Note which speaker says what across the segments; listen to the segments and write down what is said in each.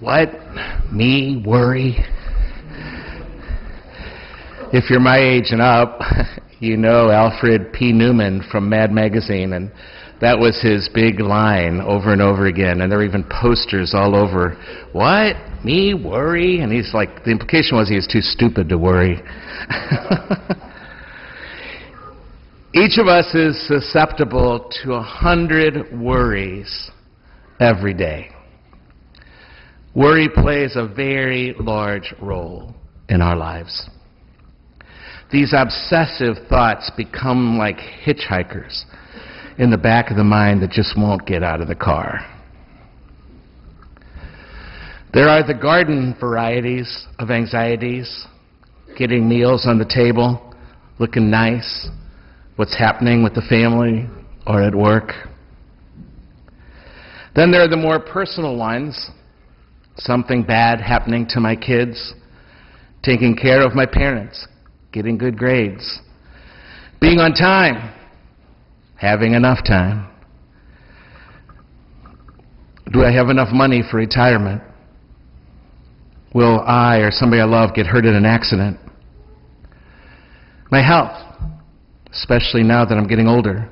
Speaker 1: What? Me worry? If you're my age and up, you know Alfred P. Newman from Mad Magazine, and that was his big line over and over again, and there were even posters all over. What? Me worry? And he's like, the implication was he was too stupid to worry. Each of us is susceptible to 100 worries every day. Worry plays a very large role in our lives. These obsessive thoughts become like hitchhikers in the back of the mind that just won't get out of the car. There are the garden varieties of anxieties, getting meals on the table, looking nice, what's happening with the family or at work. Then there are the more personal ones, something bad happening to my kids, taking care of my parents, getting good grades, being on time, having enough time. Do I have enough money for retirement? Will I or somebody I love get hurt in an accident? My health, especially now that I'm getting older.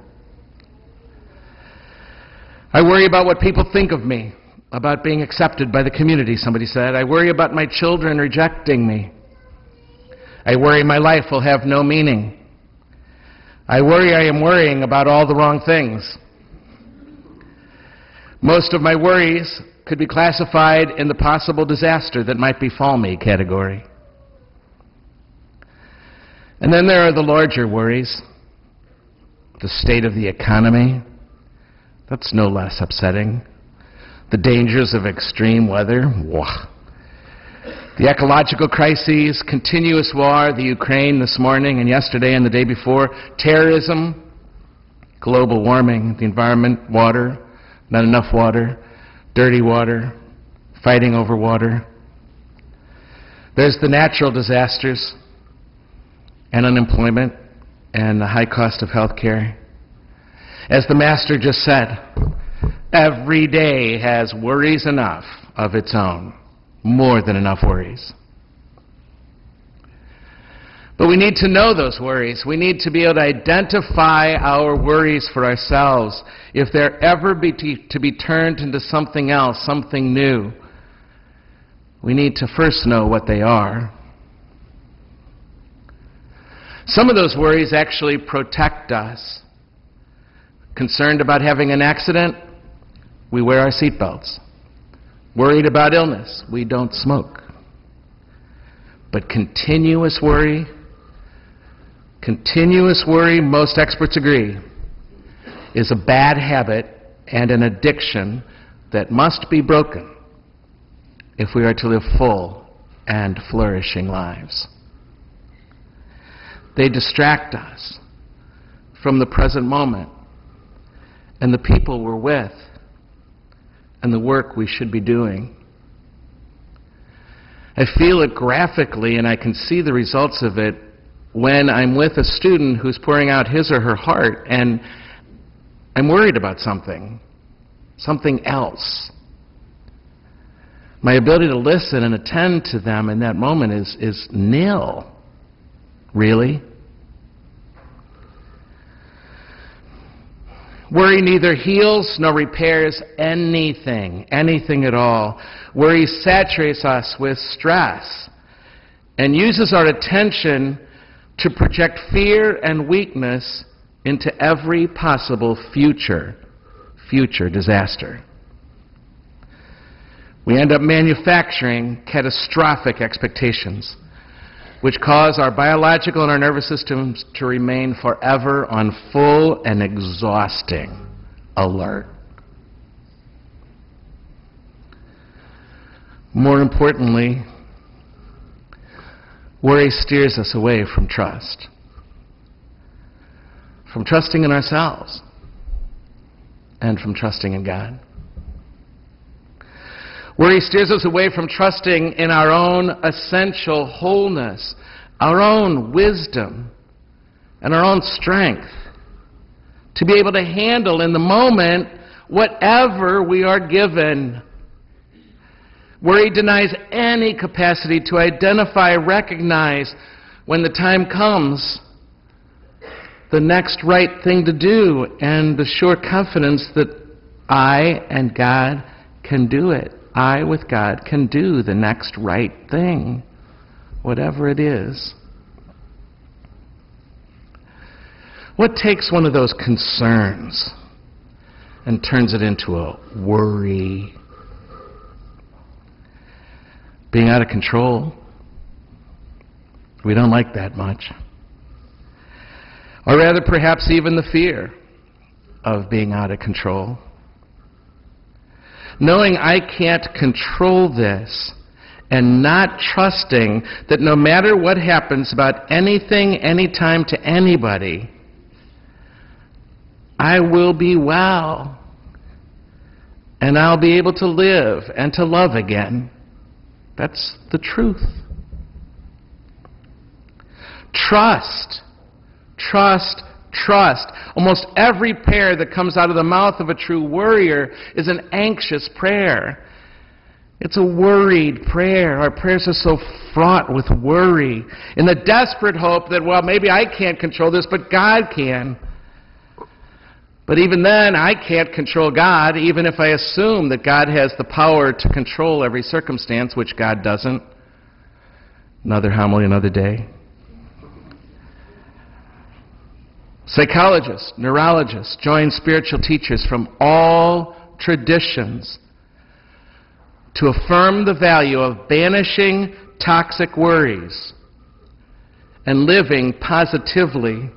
Speaker 1: I worry about what people think of me, about being accepted by the community, somebody said. I worry about my children rejecting me. I worry my life will have no meaning. I worry I am worrying about all the wrong things. Most of my worries could be classified in the possible disaster that might befall me category. And then there are the larger worries. The state of the economy, that's no less upsetting. The dangers of extreme weather, wah. The ecological crises, continuous war, the Ukraine this morning and yesterday and the day before, terrorism, global warming, the environment, water, not enough water, dirty water, fighting over water. There's the natural disasters and unemployment and the high cost of health care. As the Master just said, every day has worries enough of its own. More than enough worries. But we need to know those worries. We need to be able to identify our worries for ourselves. If they're ever to be turned into something else, something new, we need to first know what they are. Some of those worries actually protect us. Concerned about having an accident, we wear our seatbelts. Worried about illness, we don't smoke. But continuous worry, most experts agree, is a bad habit and an addiction that must be broken if we are to live full and flourishing lives. They distract us from the present moment and the people we're with and the work we should be doing. I feel it graphically, and I can see the results of it when I'm with a student who's pouring out his or her heart, and I'm worried about something else. My ability to listen and attend to them in that moment is nil. Really? Worry neither heals nor repairs anything at all. Worry saturates us with stress and uses our attention to project fear and weakness into every possible future disaster. We end up manufacturing catastrophic expectations, which cause our biological and our nervous systems to remain forever on full and exhausting alert. More importantly, worry steers us away from trust, from trusting in ourselves, and from trusting in God. Worry steers us away from trusting in our own essential wholeness, our own wisdom, and our own strength to be able to handle in the moment whatever we are given. Worry denies any capacity to identify, recognize, when the time comes, the next right thing to do, and the sure confidence that I and God can do it. I, with God, can do the next right thing, whatever it is. What takes one of those concerns and turns it into a worry? Being out of control. We don't like that much. Or rather, perhaps even the fear of being out of control. Knowing I can't control this and not trusting that no matter what happens about anything, anytime, to anybody, I will be well and I'll be able to live and to love again. That's the truth. Trust. Trust. Trust. Almost every prayer that comes out of the mouth of a true worrier is an anxious prayer. It's a worried prayer. Our prayers are so fraught with worry, in the desperate hope that, well, maybe I can't control this, but God can. But even then, I can't control God, even if I assume that God has the power to control every circumstance, which God doesn't. Another homily, another day. Psychologists, neurologists, join spiritual teachers from all traditions to affirm the value of banishing toxic worries and living positively,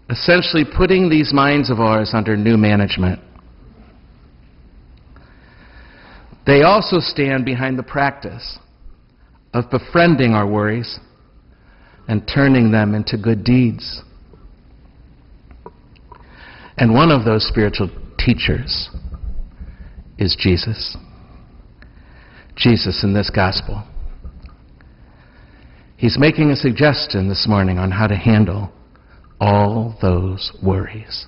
Speaker 1: essentially putting these minds of ours under new management. They also stand behind the practice of befriending our worries and turning them into good deeds. And one of those spiritual teachers is Jesus. Jesus in this gospel. He's making a suggestion this morning on how to handle all those worries.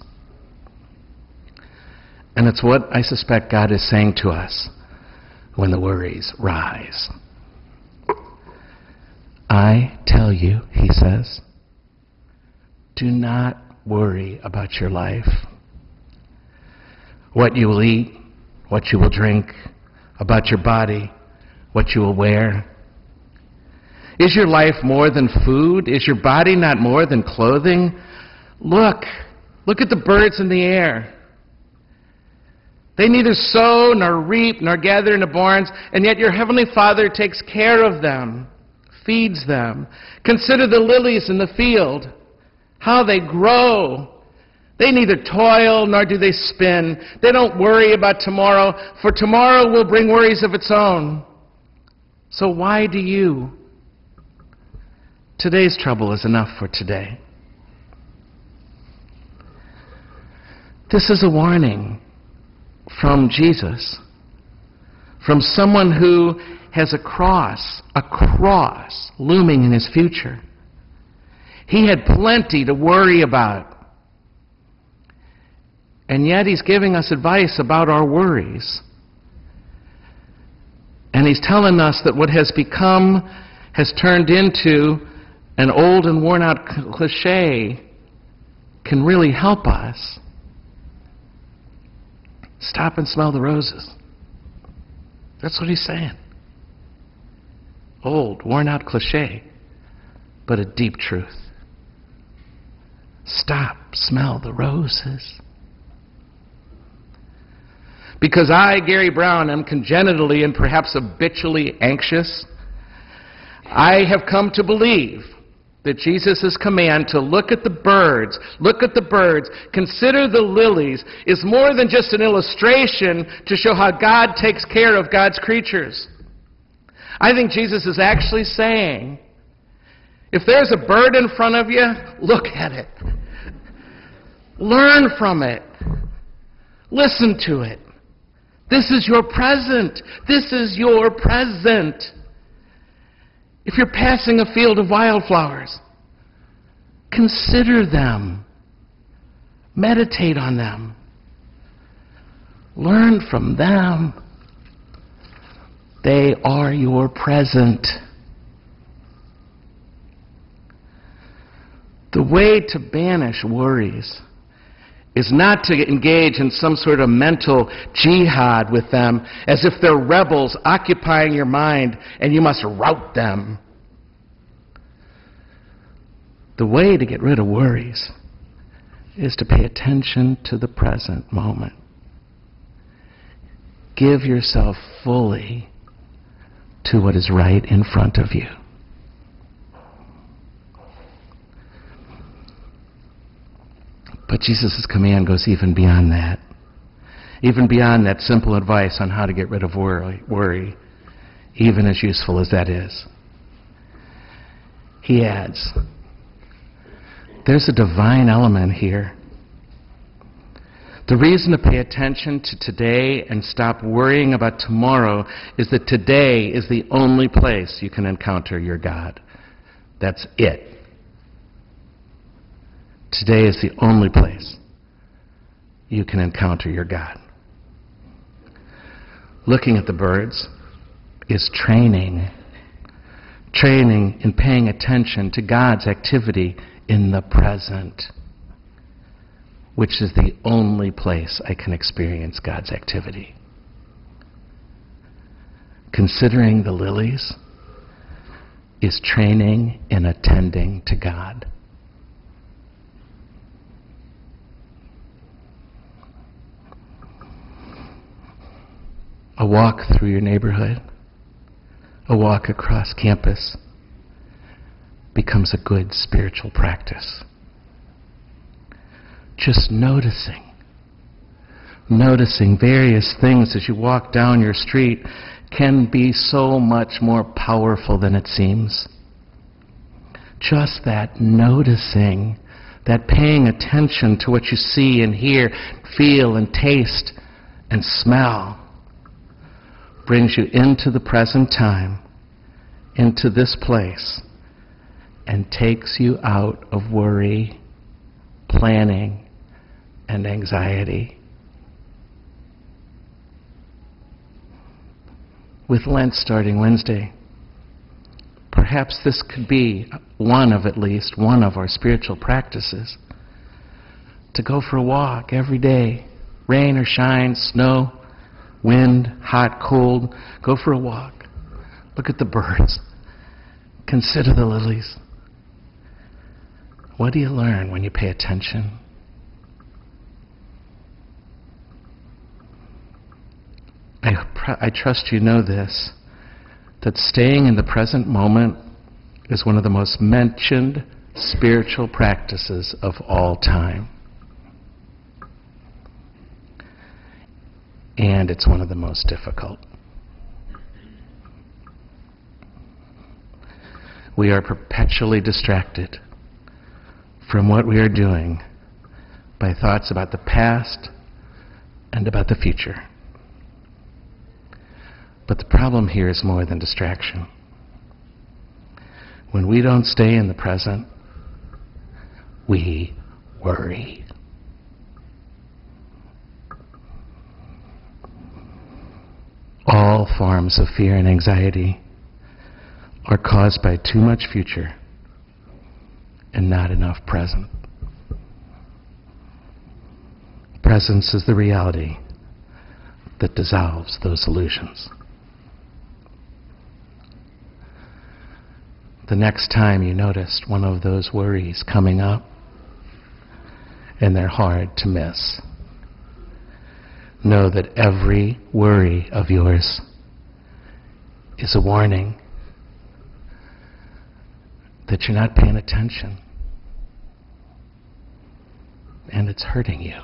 Speaker 1: And it's what I suspect God is saying to us when the worries rise. I tell you, he says, do not worry about your life. What you will eat, what you will drink, about your body, what you will wear. Is your life more than food? Is your body not more than clothing? Look at the birds in the air. They neither sow nor reap nor gather into barns, and yet your heavenly Father takes care of them, feeds them. Consider the lilies in the field, how they grow. They neither toil nor do they spin. They don't worry about tomorrow, for tomorrow will bring worries of its own. So why do you? Today's trouble is enough for today. This is a warning from Jesus, from someone who has a cross looming in his future. He had plenty to worry about. And yet he's giving us advice about our worries. And he's telling us that what has turned into an old and worn out cliche can really help us. Stop and smell the roses. That's what he's saying. Old, worn out cliche, but a deep truth. Stop, smell the roses. Because I, Gary Braun, am congenitally and perhaps habitually anxious, I have come to believe that Jesus' command to look at the birds, consider the lilies, is more than just an illustration to show how God takes care of God's creatures. I think Jesus is actually saying, if there's a bird in front of you, look at it. Learn from it. Listen to it. This is your present. This is your present. If you're passing a field of wildflowers, consider them. Meditate on them. Learn from them. They are your present. The way to banish worries is not to engage in some sort of mental jihad with them as if they're rebels occupying your mind and you must rout them. The way to get rid of worries is to pay attention to the present moment. Give yourself fully to what is right in front of you. But Jesus' command goes even beyond that. Even beyond that simple advice on how to get rid of worry, even as useful as that is. He adds, there's a divine element here. The reason to pay attention to today and stop worrying about tomorrow is that today is the only place you can encounter your God. That's it. Today is the only place you can encounter your God. Looking at the birds is training. Training in paying attention to God's activity in the present, which is the only place I can experience God's activity. Considering the lilies is training in attending to God. A walk through your neighborhood, a walk across campus becomes a good spiritual practice. Just noticing various things as you walk down your street can be so much more powerful than it seems. Just that noticing, that paying attention to what you see and hear, feel and taste and smell brings you into the present time, into this place, and takes you out of worry, planning, and anxiety. With Lent starting Wednesday, perhaps this could be at least one of our spiritual practices. To go for a walk every day, rain or shine, snow, wind, hot, cold, go for a walk. Look at the birds. Consider the lilies. What do you learn when you pay attention? I trust you know this, that staying in the present moment is one of the most mentioned spiritual practices of all time. And it's one of the most difficult. We are perpetually distracted from what we are doing by thoughts about the past and about the future. But the problem here is more than distraction. When we don't stay in the present, we worry. All forms of fear and anxiety are caused by too much future and not enough present. Presence is the reality that dissolves those illusions. The next time you noticed one of those worries coming up, and they're hard to miss, know that every worry of yours is a warning that you're not paying attention, and it's hurting you.